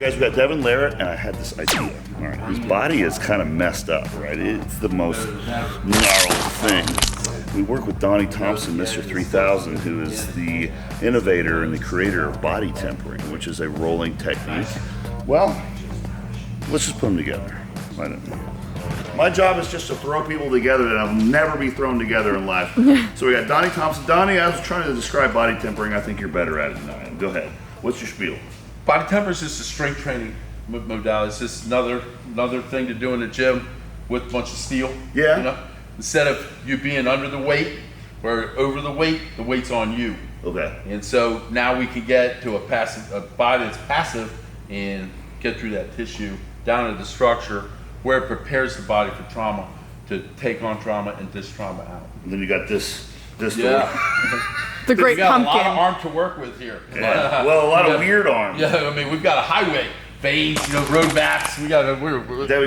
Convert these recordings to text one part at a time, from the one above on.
Guys, we got Devon Larratt, and I had this idea. All right, his body is kind of messed up, right? It's the most gnarled thing. We work with Donnie Thompson, Mr. 3000, who is the innovator and the creator of body tempering, which is a rolling technique. Well, let's just put them together. Why don't we? My job is just to throw people together that will never be thrown together in life. So we got Donnie Thompson. Donnie, I was trying to describe body tempering. I think you're better at it than I am. Go ahead. What's your spiel? Body tempering is just a strength training modality. It's just another thing to do in the gym with a bunch of steel. Yeah. You know, instead of you being under the weight or over the weight's on you. Okay. And so now we can get to a body that's passive and get through that tissue down to the structure where it prepares the body for trauma to take on trauma and dish trauma out. And then you got this. Yeah. The great we got pumpkin. a lot of arm to work with here. Yeah. Well, a lot of weird arms. Yeah, I mean, we've got a highway, veins, road maps. We got We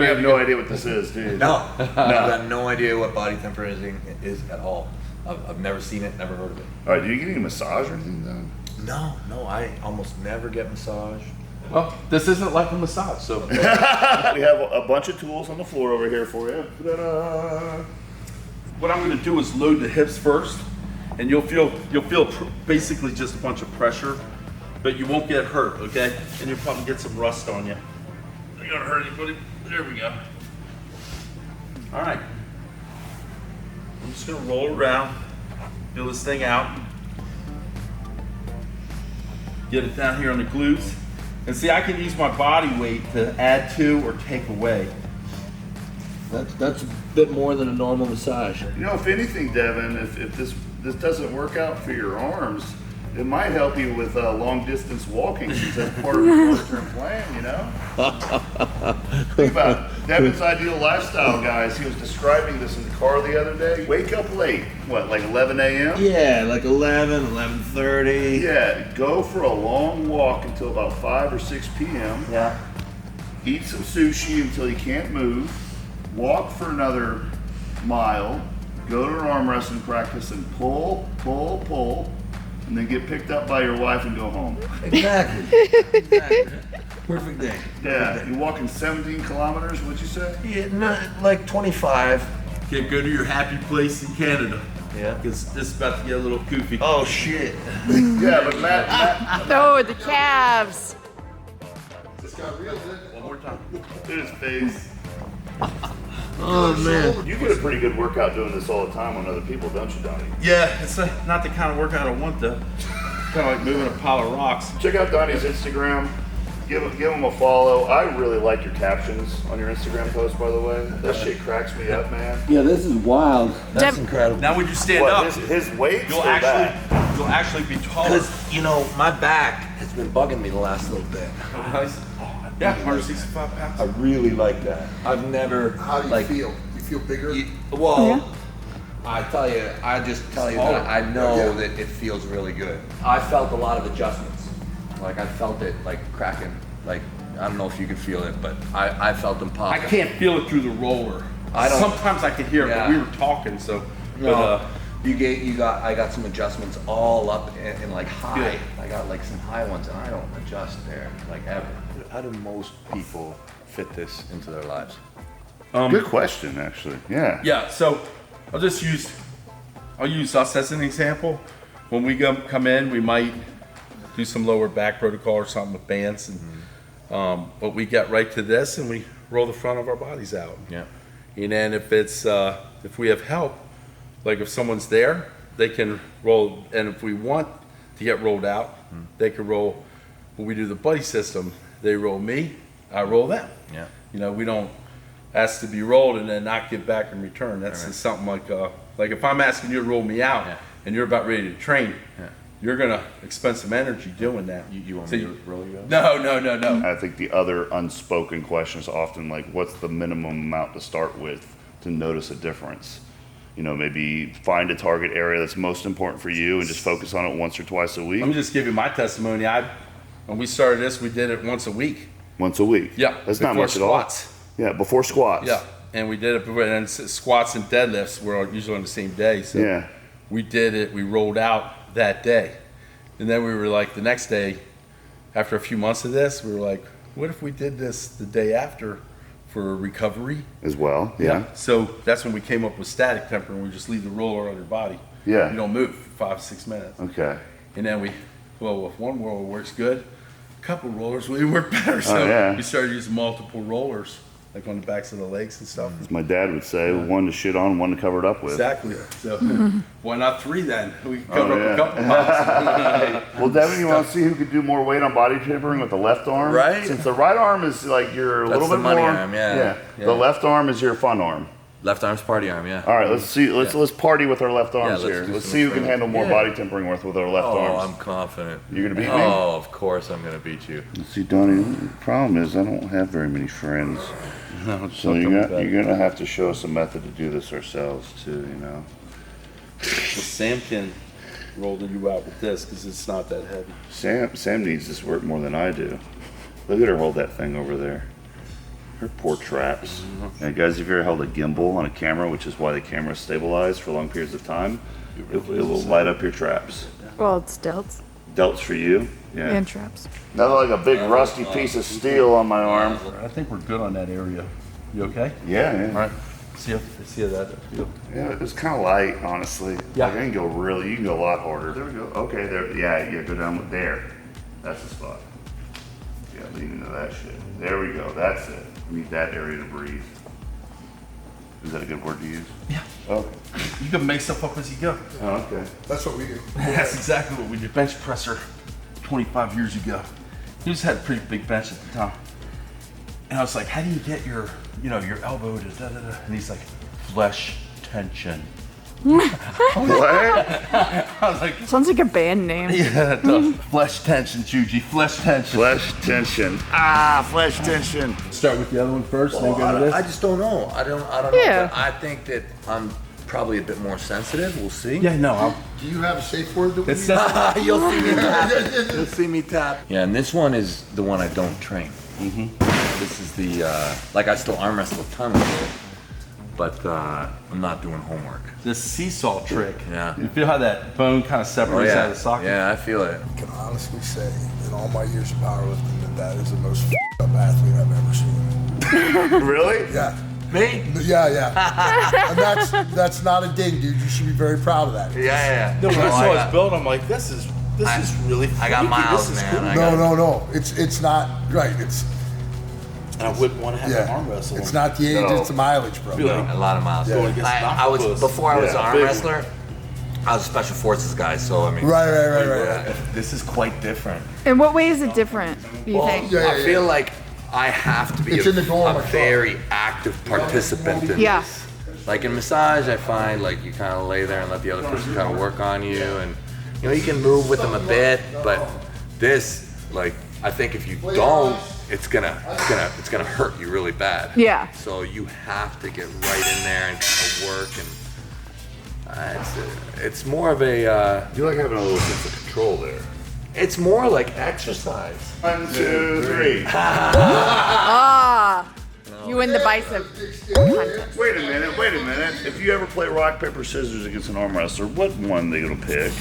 have no idea what this is, do you? No, I've got no idea what body tempering is at all. I've never seen it, never heard of it. All right, do you get any massage or anything done? No, I almost never get massage. Well, this isn't like a massage, so. We have a bunch of tools on the floor over here for you. Ta-da. What I'm going to do is load the hips first, and you'll feel basically just a bunch of pressure, but you won't get hurt, okay? And you'll probably get some rust on you. You're gonna hurt anybody. There we go. All right. I'm just gonna roll around, feel this thing out, get it down here on the glutes, and see, I can use my body weight to add to or take away. That's a bit more than a normal massage. You know, if anything, Devin, if this doesn't work out for your arms, it might help you with long distance walking since that's part of your short-term plan, you know? Think about it. Devin's ideal lifestyle, guys. He was describing this in the car the other day. Wake up late, what, like 11 a.m.? Yeah, like 11, 11:30. Yeah, go for a long walk until about 5 or 6 p.m. Yeah. Eat some sushi until you can't move. Walk for another mile. Go to an arm wrestling practice and pull, and then get picked up by your wife and go home. Exactly. Perfect day. Yeah, you're walking 17 kilometers, what'd you say? Yeah, not like 25. Okay, go to your happy place in Canada. Yeah. Because this is about to get a little goofy. Oh shit. Yeah, but Matt, Oh, the calves. One more time. look at his face. Oh man. You get a pretty good workout doing this all the time on other people, don't you, Donnie? Yeah, it's not the kind of workout I want though. Kind of like moving a pile of rocks. Check out Donnie's Instagram. Give him a follow. I really like your captions on your Instagram post, by the way. That shit cracks me up, man. Yeah, this is wild. That's incredible. Now when you stand What, up, his weight? you'll actually be taller. Because, my back has been bugging me the last little bit. Nice. Yeah, 165 pounds. I really like that. I've never. How do you feel? You feel bigger? I just tell you that I know that it feels really good. I felt a lot of adjustments. Like I felt it like cracking. Like I don't know if you could feel it, but I felt them pop. I can't feel it through the roller. I don't- Sometimes I can hear it, Yeah. but we were talking, so. No, I got some adjustments all up and like high. Good. I got like some high ones, and I don't adjust there like ever. How do most people fit this into their lives? Good question, actually. Yeah. Yeah, so I'll use us as an example. When we come in, we might do some lower back protocol or something with bands, and but we get right to this and we roll the front of our bodies out. Yeah. And then if we have help, like if someone's there, they can roll, and if we want to get rolled out, they can roll. When we do the buddy system, they roll me, I roll them. Yeah. We don't ask to be rolled and then not give back in return. That's just something like if I'm asking you to roll me out and you're about ready to train, you're gonna expend some energy doing that. You want me to roll you out? No. I think the other unspoken question is often like, what's the minimum amount to start with to notice a difference? Maybe find a target area that's most important for you and just focus on it once or twice a week. Let me just give you my testimony. When we started this, we did it once a week. Once a week. Yeah. That's not before much squats. at all. Yeah, before squats. Yeah, and we did it before, and squats and deadlifts were usually on the same day. So Yeah. we did it. We rolled out that day, and then we were like the next day, after a few months of this, we were like, what if we did this the day after for recovery? As well, yeah. So that's when we came up with static temper, and we just leave the roller on your body. Yeah. You don't move for 5-6 minutes. Okay. And then if one roller works good, a couple rollers will even work better. So we started using multiple rollers, like on the backs of the legs and stuff. As my dad would say, one to shit on, one to cover it up with. Exactly. So why not 3 then? We can cover up a couple miles. Well, Devin, you want to see who could do more weight on body tapering with the left arm? Right. Since the right arm is like your That's little the bit money more. arm, yeah. The left arm is your fun arm. Left arm's party arm, yeah. All right, let's see. Let's party with our left arms let's here. do Let's some see who can training. handle more body tempering with our left arms. I'm confident. You're gonna beat me? Oh, of course I'm gonna beat you. Let's see, Donnie. The problem is I don't have very many friends, so you're gonna have to show us a method to do this ourselves too. You know. Sam can roll you out with this because it's not that heavy. Sam needs this work more than I do. Look at her hold that thing over there. Her poor traps. And guys, if you ever held a gimbal on a camera, which is why the camera is stabilized for long periods of time, it will light up your traps. Well, it's delts Delts for you. Yeah. and traps. That looked like a big rusty piece of steel on my arm. I think we're good on that area. You okay? Yeah, All right. See how that feels. Yeah, it's kind of light, honestly. Yeah. Like, I can go you can go a lot harder. There we go. Okay, there. Yeah, go down there. That's the spot. Yeah, lean into that shit. There we go. That's it. Need that area to breathe. Is that a good word to use? Yeah. Okay. You can make stuff up as you go. Oh, okay. That's what we do. That's exactly what we did. Bench presser 25 years ago. He just had a pretty big bench at the time. And I was like, how do you get your elbow to da-da-da? And he's like, flesh tension. What? I was like, Sounds like a band name. yeah, it does. Flesh tension, Juji, flesh tension. Flesh tension. Flesh tension. Start with the other one first, then go to I this. just don't know. I don't Yeah. know. But I think that I'm probably a bit more sensitive. We'll see. Yeah, no, Do you have a safe word that we it's use? You'll see me tap. You'll see me tap. Yeah, and this one is the one I don't train. This is the like I still arm wrestle a ton with it, but I'm not doing homework. this seesaw trick. Yeah. You feel how that bone kind of separates out of the socket? Yeah, I feel it. I can honestly say, in all my years of powerlifting, that is the most up athlete I've ever seen. Really? Yeah. Me? Yeah. And that's not a dig, dude. You should be very proud of that. Yeah. No, when I No, saw his build, I'm like, this is really. I got freaky. miles, This is man. cool. No. It's not right. And I wouldn't want to have to arm Yeah. wrestle. It's not the age, No. it's the mileage, bro. Be like, A lot of miles. Yeah. Going against I was octopus. before I was Yeah, an arm big wrestler. I was a special forces guy, so I mean. Right. Yeah. This is quite different. In what way is it different, do you Well, think? Yeah, I feel like I have to be It's in the goal of a my very active participant in Yeah. this. Like in massage, I find like you kind of lay there and let the other person kind of work on you, and you can move with them a bit. But this, like, I think if you don't, it's gonna hurt you really bad. Yeah. So you have to get right in there and kind of work, and it's more of a. You like having a little sense of control there. It's more like exercise. 1, 2, 3. You win the bicep contest. Wait a minute. If you ever play rock, paper, scissors against an arm wrestler, what one they gonna pick?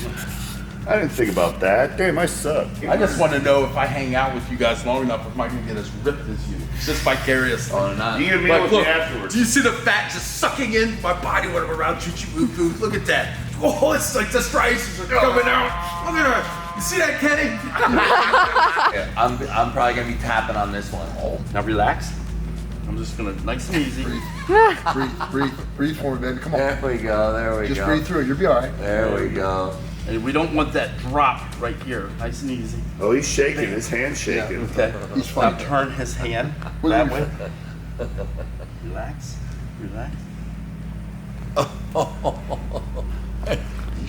I didn't think about that. Damn, I suck. I just want to know if I hang out with you guys long enough, if I can get as ripped as you, just vicariously. Oh, not. You can meet Like, with me look, afterwards. do you see the fat just sucking in my body when I'm around Jujimufu? Look at that. Oh, it's like the striations are coming out. Look at her. You see that, Kenny? Yeah, I'm probably gonna be tapping on this one. Oh. Now relax. I'm just gonna nice and easy. Breathe for me, baby. Come on. There we go. Just breathe through it. You'll be all right. There we go. And we don't want that drop right here. Nice and easy. Oh, he's shaking. His hand's shaking. Okay. He's Now fine. turn his hand that way. Relax.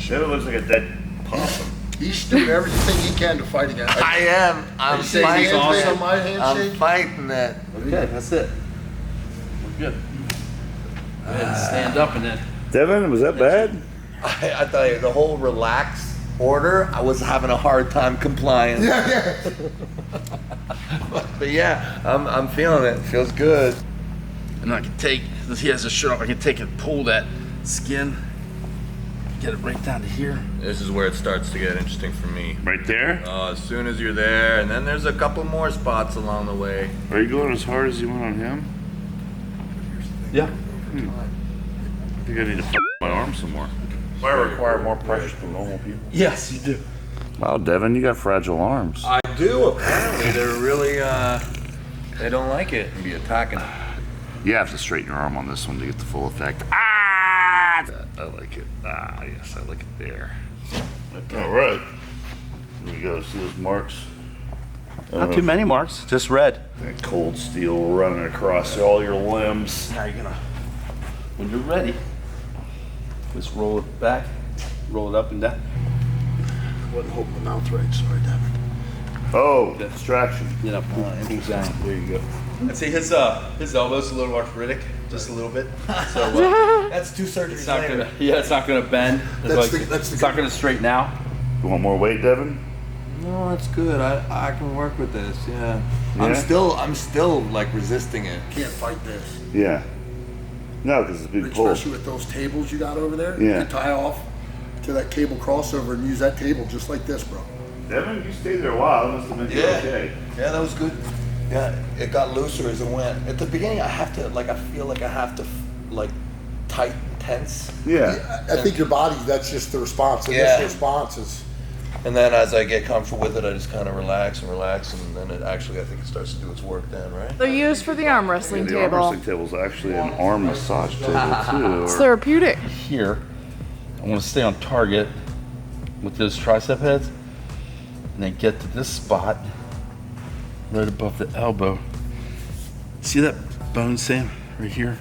That looks like a dead possum. He's doing everything he can to fight against it. I am. I'm Say fighting. hands, man, my handshake. I'm fighting that. Okay, that's it. We're good. Go ahead and stand up and then. Devin, was that bad? I tell you, the whole relax order, I was having a hard time complying. Yeah. But yeah, I'm feeling it. Feels good. And I can take, he has a shirt off, I can take and pull that skin get it right down to here. This is where it starts to get interesting for me. Right there? As soon as you're there, and then there's a couple more spots along the way. Are you going as hard as you went on him? Yeah. I think I need to f my arm some more. I require more pressure from normal people. Yes, you do. Wow, Devon, you got fragile arms. I do, apparently. They're really, they don't like it and be attacking. You have to straighten your arm on this one to get the full effect. Ah! I like it. Ah, yes, I like it there. All right. Here we go. See those marks? Not too many marks, just red. That cold steel running across all your limbs. Now you're gonna, when you're ready, just roll it back, roll it up and down. Wasn't holding the mouth right. Sorry, Devin. Oh, distraction. You know, exactly. There you go. And see his elbow's a little arthritic, just a little bit. So That's 2 surgeries it's not later. gonna, yeah, it's not gonna bend. It's not gonna straighten out. You want more weight, Devon? No, that's good. I can work with this. Yeah. Yeah? I'm still like resisting it. Can't fight this. Yeah. No, because it's a big pull. Especially with those tables you got over there. Yeah. You can tie off to that cable crossover and use that table just like this, bro. Devon, you stayed there a while. That must have been okay. Yeah, that was good. Yeah, it got looser as it went. At the beginning, I feel like I have to like tighten, tense. Yeah. I think your body, that's just the response. The Yeah. initial response is. And then as I get comfortable with it, I just kind of relax, and then it actually, I think it starts to do its work then, right? They're used for the arm wrestling The arm table. wrestling table is actually an arm massage table too. It's therapeutic. Here, I want to stay on target with those tricep heads, and then get to this spot right above the elbow. See that bone, Sam, right here?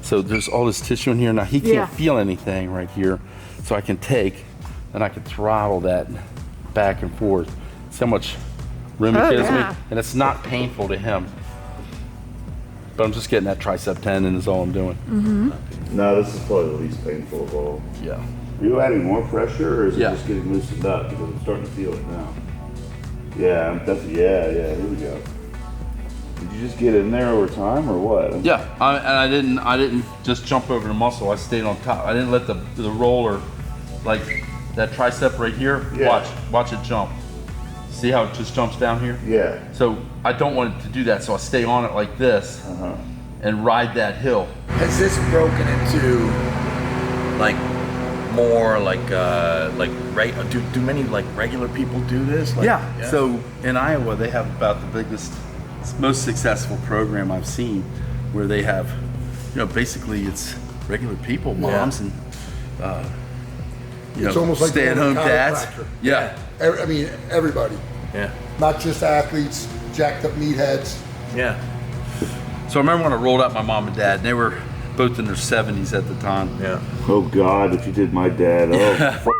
So there's all this tissue in here. Now he can't Yeah. feel anything right here, so I can take and I can throttle that back and forth. See how much room it gives me? yeah. And it's not painful to him. But I'm just getting that tricep tendon is all I'm doing. No, this is probably the least painful of all. Yeah. Are you adding more pressure, or is it Yeah. just getting loosened up? Because I'm starting to feel it now. Yeah, I'm definitely. Yeah, here we go. Did you just get in there over time, or what? Yeah, and I didn't just jump over the muscle. I stayed on top. I didn't let the roller, like that tricep right here. Yeah. Watch it jump. See how it just jumps down here? Yeah. So I don't want it to do that. So I stay on it like this and ride that hill. Has this broken into like more like do many like regular people do this? Like, Yeah. So in Iowa, they have about the biggest, most successful program I've seen, where they have, basically it's regular people, moms and It's almost like stay-at-home going to a dads. chiropractor. Yeah. I mean, everybody. Yeah. Not just athletes, jacked up meatheads. Yeah. So I remember when I rolled out my mom and dad, and they were both in their 70s at the time. Yeah. Oh God, if you did my dad, oh,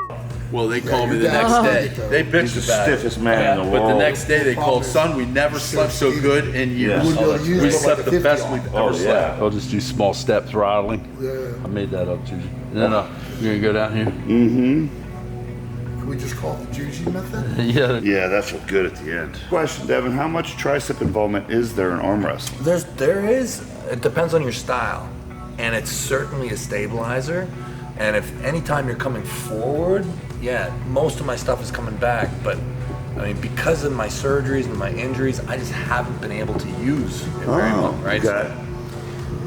Well, they called me your the dad- next day. Oh. They he's the bitched about it. stiffest man in the But world. the next day they Problem called, is, son, we never slept so good in years. Yeah. We'll use We it slept like a the best 50 we've Oh, ever slept. yeah. I'll just do small step throttling. Yeah. I made that up, Juji. And then you're gonna go down here? Can we just call it the Juji method? Yeah. Yeah, that felt good at the end. Question, Devon, how much tricep involvement is there in arm wrestling? There is. It depends on your style, and it's certainly a stabilizer. And if anytime you're coming forward, yeah, most of my stuff is coming back. But I mean, because of my surgeries and my injuries, I just haven't been able to use it very well, right? Okay.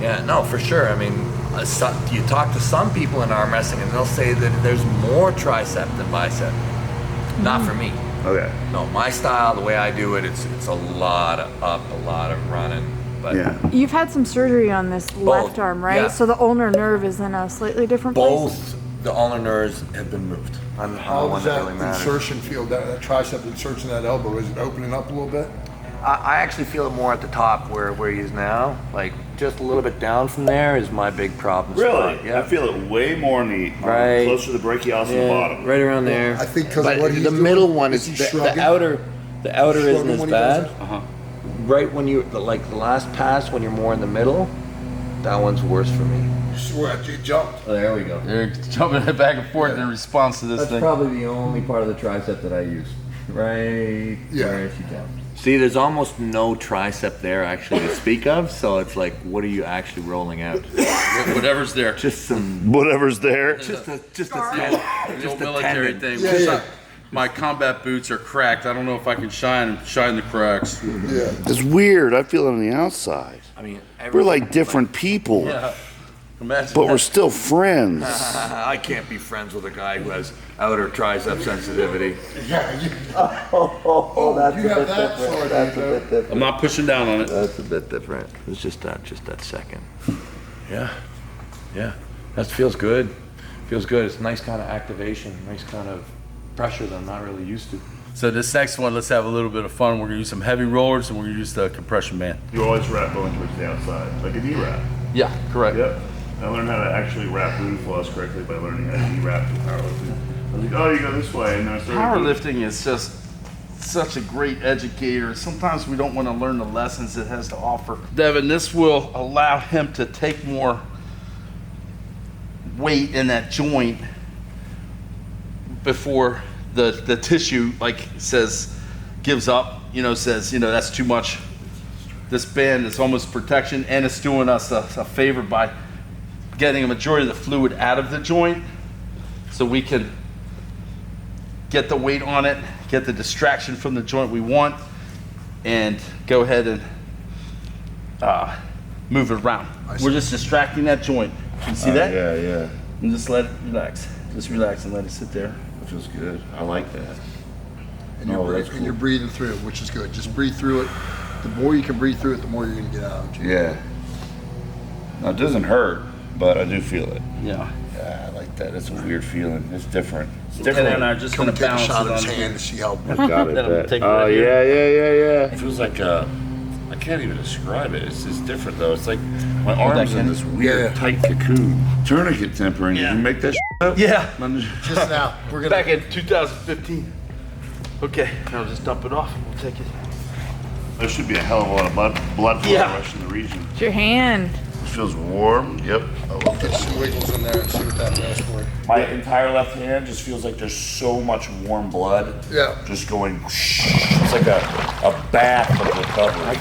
Yeah, no, for sure. I mean, you talk to some people in arm wrestling, and they'll say that there's more tricep than bicep. Not for me. Okay. No, my style, the way I do it, it's a lot of up, a lot of running. But Yeah. You've had some surgery on this left arm, right? yeah. So the ulnar nerve is in a slightly different place? both the ulnar nerves have been moved. I'm the How one does that that really matters. insertion feel, that tricep insertion, that elbow? Is it opening up a little bit? I actually feel it more at the top where he is now. Like just a little bit down from there is my big problem spot. Really? I feel it way more in the Right. closer to the brachialis in the bottom. right around there. I think 'cause of But what he's the doing, middle one is is he the shrugging? outer. The outer isn't Shrugging as when he does bad. it? Right when you the last pass when you're more in the middle, that one's worse for me. Swear, you jumped. Oh, there we go. They're jumping it back and forth in response to this That's thing. probably the only part of the tricep that I use. Right Yeah. where she jumped. See, there's almost no tricep there actually to speak of, so it's like, what are you actually rolling out? Whatever's there. Just some, Whatever's there. just a The old military tendon. thing. Yeah. My combat boots are cracked. I don't know if I can shine the cracks. Yeah. It's weird. I feel it on the outside. I mean, We're like different people, Yeah. Imagine but that. we're still friends. I can't be friends with a guy who has outer tricep sensitivity. Oh, you have that? Sorry, Dave. I'm not pushing down on it. That's a bit different. It's just that second. Yeah, that feels good. Feels good. It's a nice kind of activation, nice kind of pressure that I'm not really used to. So this next one, let's have a little bit of fun. We're gonna use some heavy rollers and we're gonna use the compression band. You always wrap going towards the outside, like a knee wrap. Yeah, correct. Yep. I learned how to actually wrap glute floss correctly by learning how to knee wrap in powerlifting. I was like, oh, you go this way, and then I started. Powerlifting is just such a great educator. Sometimes we don't want to learn the lessons it has to offer. Devin, this will allow him to take more weight in that joint before the tissue gives up, says, that's too much. This band is almost protection, and it's doing us a favor by getting a majority of the fluid out of the joint so we can get the weight on it, get the distraction from the joint we want, and go ahead and move it around. We're just distracting that joint. You see that? Yeah. And just let it relax. Just relax and let it sit there. That feels good. I like that. And you're breathing through it, which is good. Just breathe through it. The more you can breathe through it, the more you're going to get out of it. Yeah. Now, it doesn't hurt, but I do feel it. Yeah. Yeah, I like that. It's a weird feeling. It's different. It's And different. then I'm just Come going to take a balance shot it of his on hand to see how. Got it. Then I'm gonna take it Oh, right here. yeah. It feels like I can't even describe it. It's just different though. It's like my arms in this weird tight cocoon. Tourniquet tempering. Yeah. Did you make that up? Yeah. Just now. We're going Back in 2015. Okay, now just dump it off and we'll take it. There should be a hell of a lot of blood flow Yeah. rushing the region. It's your hand. It feels warm. Yep. I love get that. some wiggles in there and see what that does for you. My entire left hand just feels like there's so much warm blood. Yeah. Just going. It's like a bath of recovery.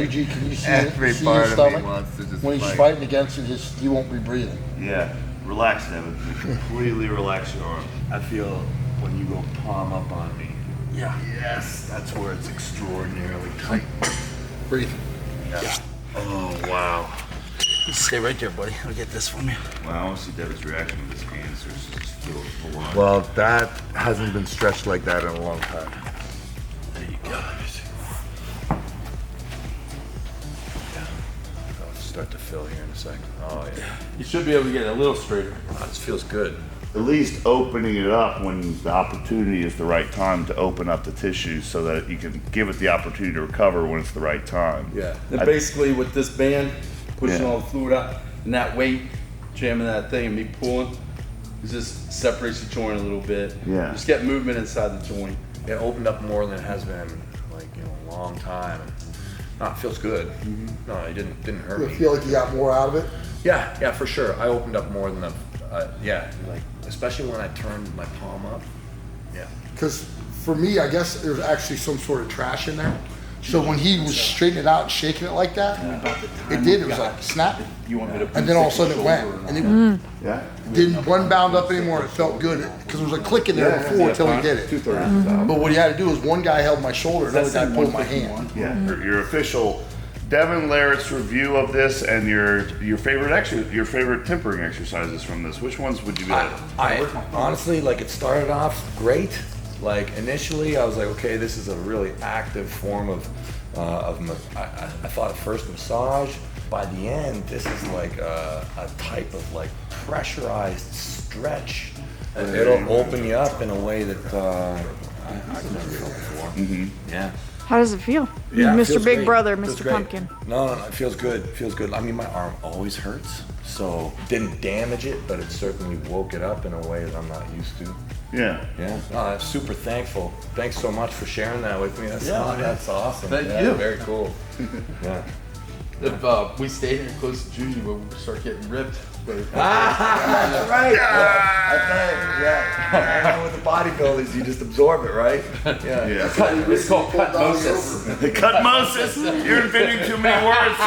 Yuji, can you see, Every see part his of me stomach? wants to just When he's fight. fighting against it, he won't be breathing. Yeah. Relax, Devin. Completely relax your arm. I feel when you go palm up on me. Yeah. Yes, that's where it's extraordinarily tight. Breathe. Oh wow. Stay right there, buddy. I'll get this from you. Wow, I want to see Devin's reaction to this cancer. Just feel it full on. Well, that hasn't been stretched like that in a long time. There you go. I'll start to fill here in a second. Oh yeah. You should be able to get it a little straighter. This feels good. At least opening it up when the opportunity is the right time to open up the tissue so that you can give it the opportunity to recover when it's the right time. Yeah. And basically with this band, pushing Yeah. all the fluid out, and that weight, jamming that thing and me pulling, it just separates the joint a little bit. Yeah. Just get movement inside the joint. It opened up more than it has been, a long time. No, it feels good. No, it didn't hurt You me. feel like you got more out of it? Yeah, for sure. I opened up more than especially when I turned my palm up. Yeah. Because for me, I guess there's actually some sort of trash in there. So when he was straightening it out and shaking it like that, it was like snap. You want me to? And then all of a sudden it went. And it Yeah. didn't one bound up anymore. It felt good. Because there was a click in there before until he did it. But what he had to do is one guy held my shoulder, another guy pulled my hand. Yeah. Your official Devon Larratt's review of this and your favorite tempering exercises from this. Which ones would you be like? I honestly, it started off great. Initially, I was like, okay, this is a really active form of I thought at first massage. By the end, this is like a type of pressurized stretch. It'll open you up in a way that I've never felt before. Mm-hmm. Yeah. How does it feel? Yeah, it Mr. feels Big great. Brother, Feels Mr. great. Pumpkin. No, it feels good. Feels good. I mean, my arm always hurts, so didn't damage it, but it certainly woke it up in a way that I'm not used to. Yeah. Yeah. No, I'm super thankful. Thanks so much for sharing that with me. That's awesome. Thank Yeah, you. Very cool. Yeah. If we stay here close to Juji, we'll start getting ripped. That's right. Yeah. I tell you, yeah. I know with the bodybuilders, you just absorb it, right? Yeah. It's called cutmosis. Cutmosis. You're inventing too many words.